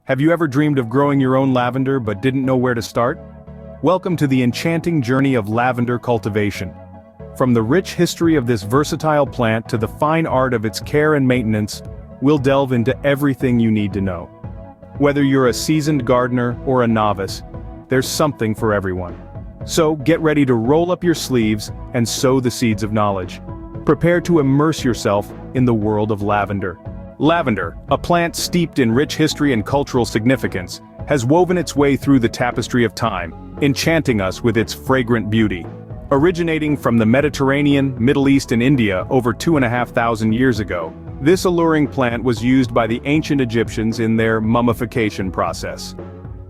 Have you ever dreamed of growing your own lavender but didn't know where to start? Welcome to the enchanting journey of lavender cultivation. From the rich history of this versatile plant to the fine art of its care and maintenance, we'll delve into everything you need to know. Whether you're a seasoned gardener or a novice, there's something for everyone. So get ready to roll up your sleeves and sow the seeds of knowledge. Prepare to immerse yourself in the world of lavender. Lavender, a plant steeped in rich history and cultural significance, has woven its way through the tapestry of time, enchanting us with its fragrant beauty. Originating from the Mediterranean, Middle East and India over 2,500 years ago, this alluring plant was used by the ancient Egyptians in their mummification process.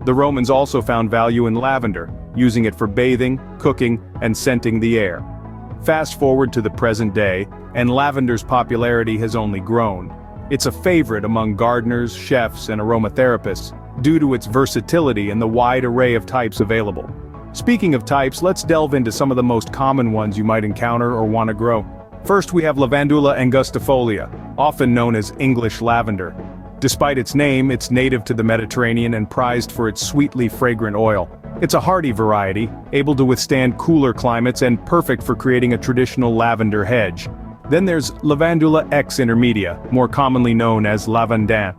The Romans also found value in lavender, using it for bathing, cooking, and scenting the air. Fast forward to the present day, and lavender's popularity has only grown. It's a favorite among gardeners, chefs, and aromatherapists, due to its versatility and the wide array of types available. Speaking of types, let's delve into some of the most common ones you might encounter or want to grow. First, we have Lavandula angustifolia, often known as English lavender. Despite its name, it's native to the Mediterranean and prized for its sweetly fragrant oil. It's a hardy variety, able to withstand cooler climates and perfect for creating a traditional lavender hedge. Then there's Lavandula X intermedia, more commonly known as Lavandin.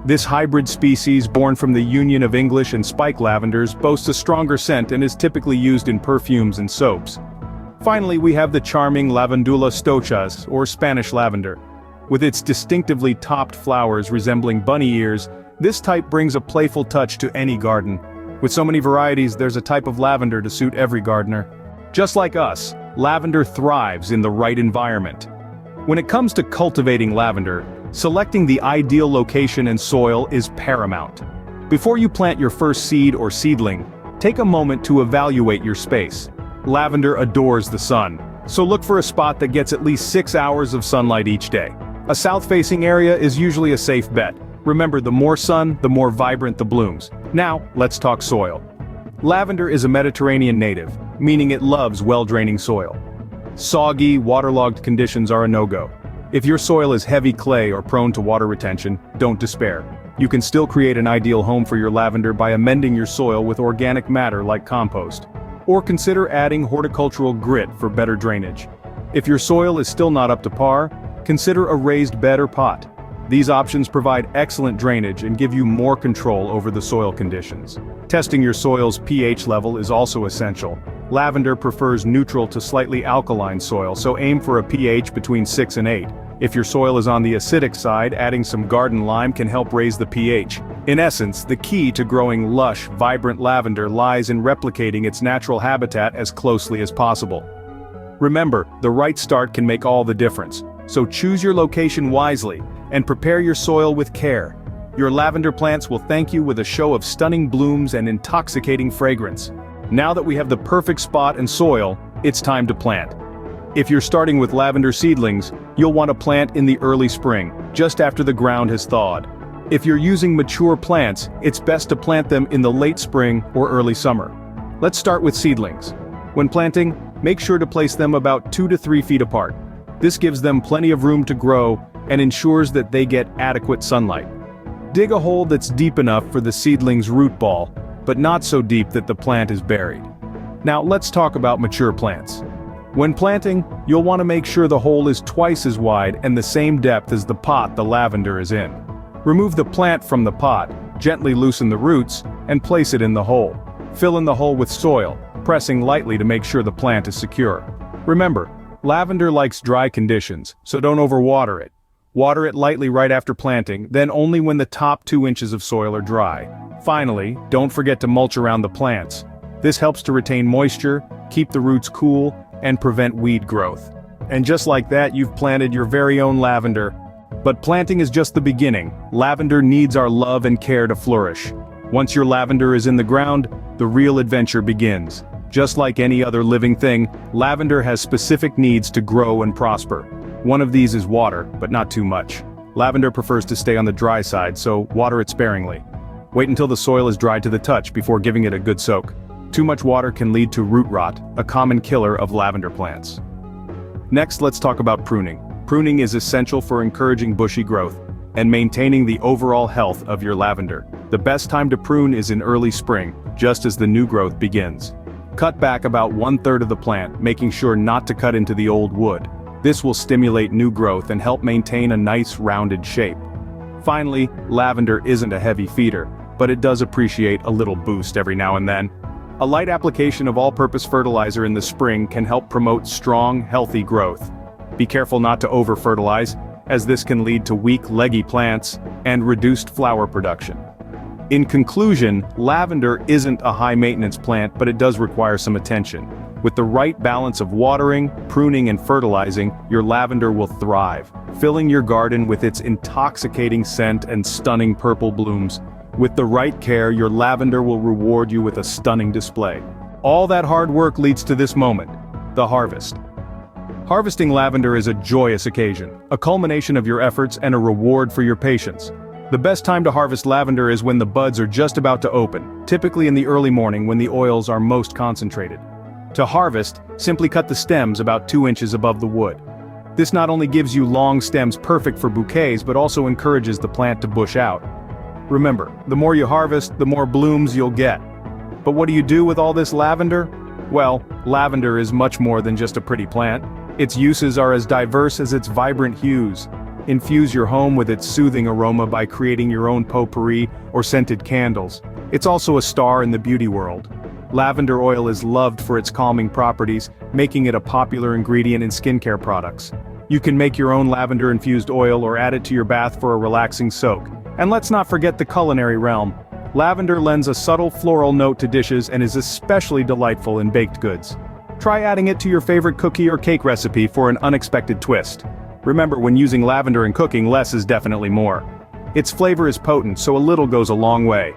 This hybrid species, born from the union of English and spike lavenders, boasts a stronger scent and is typically used in perfumes and soaps. Finally, we have the charming Lavandula stochas, or Spanish lavender. With its distinctively topped flowers resembling bunny ears, this type brings a playful touch to any garden. With so many varieties, there's a type of lavender to suit every gardener. Just like us, lavender thrives in the right environment. When it comes to cultivating lavender, selecting the ideal location and soil is paramount. Before you plant your first seed or seedling, take a moment to evaluate your space. Lavender adores the sun, so look for a spot that gets at least 6 hours of sunlight each day. A south-facing area is usually a safe bet. Remember, the more sun, the more vibrant the blooms. Now, let's talk soil. Lavender is a Mediterranean native, meaning it loves well-draining soil. Soggy, waterlogged conditions are a no-go. If your soil is heavy clay or prone to water retention, don't despair. You can still create an ideal home for your lavender by amending your soil with organic matter like compost. Or consider adding horticultural grit for better drainage. If your soil is still not up to par, consider a raised bed or pot. These options provide excellent drainage and give you more control over the soil conditions. Testing your soil's pH level is also essential. Lavender prefers neutral to slightly alkaline soil, so aim for a pH between 6 and 8. If your soil is on the acidic side, adding some garden lime can help raise the pH. In essence, the key to growing lush, vibrant lavender lies in replicating its natural habitat as closely as possible. Remember, the right start can make all the difference, so choose your location wisely and prepare your soil with care. Your lavender plants will thank you with a show of stunning blooms and intoxicating fragrance. Now that we have the perfect spot and soil, it's time to plant. If you're starting with lavender seedlings, you'll want to plant in the early spring, just after the ground has thawed. If you're using mature plants, it's best to plant them in the late spring or early summer. Let's start with seedlings. When planting, make sure to place them about 2 to 3 feet apart. This gives them plenty of room to grow and ensures that they get adequate sunlight. Dig a hole that's deep enough for the seedling's root ball, but not so deep that the plant is buried. Now let's talk about mature plants. When planting, you'll want to make sure the hole is twice as wide and the same depth as the pot the lavender is in. Remove the plant from the pot, gently loosen the roots, and place it in the hole. Fill in the hole with soil, pressing lightly to make sure the plant is secure. Remember, lavender likes dry conditions, so don't overwater it. Water it lightly right after planting, then only when the top 2 inches of soil are dry. Finally, don't forget to mulch around the plants. This helps to retain moisture, keep the roots cool, and prevent weed growth. And just like that, you've planted your very own lavender. But planting is just the beginning. Lavender needs our love and care to flourish. Once your lavender is in the ground, the real adventure begins. Just like any other living thing, lavender has specific needs to grow and prosper. One of these is water, but not too much. Lavender prefers to stay on the dry side, so water it sparingly. Wait until the soil is dry to the touch before giving it a good soak. Too much water can lead to root rot, a common killer of lavender plants. Next, let's talk about pruning. Pruning is essential for encouraging bushy growth. and maintaining the overall health of your lavender. The best time to prune is in early spring, just as the new growth begins. Cut back about 1/3 of the plant, making sure not to cut into the old wood. This will stimulate new growth and help maintain a nice rounded shape. Finally, lavender isn't a heavy feeder, but it does appreciate a little boost every now and then. A light application of all-purpose fertilizer in the spring can help promote strong, healthy growth. Be careful not to over-fertilize, as this can lead to weak, leggy plants and reduced flower production. In conclusion, lavender isn't a high-maintenance plant, but it does require some attention. With the right balance of watering, pruning and fertilizing, your lavender will thrive, filling your garden with its intoxicating scent and stunning purple blooms. With the right care, your lavender will reward you with a stunning display. All that hard work leads to this moment, the harvest. Harvesting lavender is a joyous occasion, a culmination of your efforts and a reward for your patience. The best time to harvest lavender is when the buds are just about to open, typically in the early morning when the oils are most concentrated. To harvest, simply cut the stems about 2 inches above the wood. This not only gives you long stems perfect for bouquets but also encourages the plant to bush out. Remember, the more you harvest, the more blooms you'll get. But what do you do with all this lavender? Well, lavender is much more than just a pretty plant. Its uses are as diverse as its vibrant hues. Infuse your home with its soothing aroma by creating your own potpourri or scented candles. It's also a star in the beauty world. Lavender oil is loved for its calming properties, making it a popular ingredient in skincare products. You can make your own lavender-infused oil or add it to your bath for a relaxing soak. And let's not forget the culinary realm. Lavender lends a subtle floral note to dishes and is especially delightful in baked goods. Try adding it to your favorite cookie or cake recipe for an unexpected twist. Remember, when using lavender in cooking, less is definitely more. Its flavor is potent, so a little goes a long way.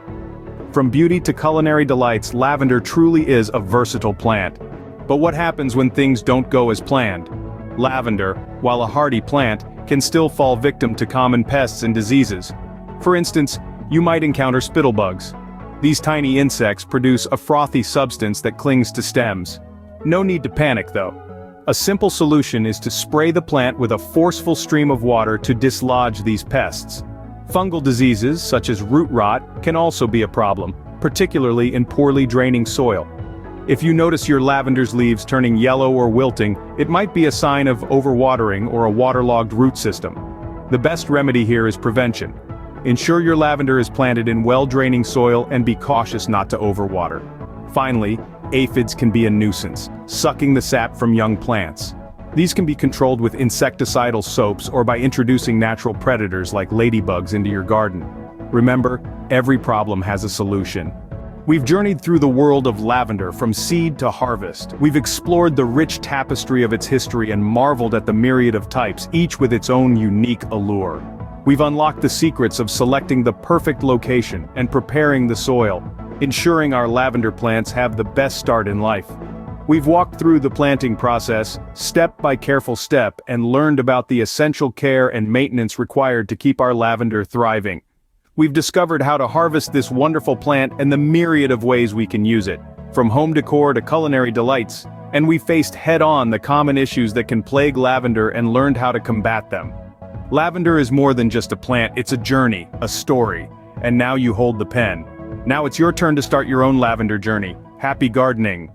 From beauty to culinary delights, lavender truly is a versatile plant. But what happens when things don't go as planned? Lavender, while a hardy plant, can still fall victim to common pests and diseases. For instance, you might encounter spittlebugs. These tiny insects produce a frothy substance that clings to stems. No need to panic though. A simple solution is to spray the plant with a forceful stream of water to dislodge these pests. Fungal diseases, such as root rot, can also be a problem, particularly in poorly draining soil. If you notice your lavender's leaves turning yellow or wilting, it might be a sign of overwatering or a waterlogged root system. The best remedy here is prevention. Ensure your lavender is planted in well-draining soil and be cautious not to overwater. Finally, aphids can be a nuisance, sucking the sap from young plants. These can be controlled with insecticidal soaps or by introducing natural predators like ladybugs into your garden. Remember, every problem has a solution. We've journeyed through the world of lavender from seed to harvest. We've explored the rich tapestry of its history and marveled at the myriad of types, each with its own unique allure. We've unlocked the secrets of selecting the perfect location and preparing the soil, ensuring our lavender plants have the best start in life. We've walked through the planting process, step by careful step, and learned about the essential care and maintenance required to keep our lavender thriving. We've discovered how to harvest this wonderful plant and the myriad of ways we can use it, from home decor to culinary delights, and we faced head-on the common issues that can plague lavender and learned how to combat them. Lavender is more than just a plant, it's a journey, a story, and now you hold the pen. Now it's your turn to start your own lavender journey. Happy gardening!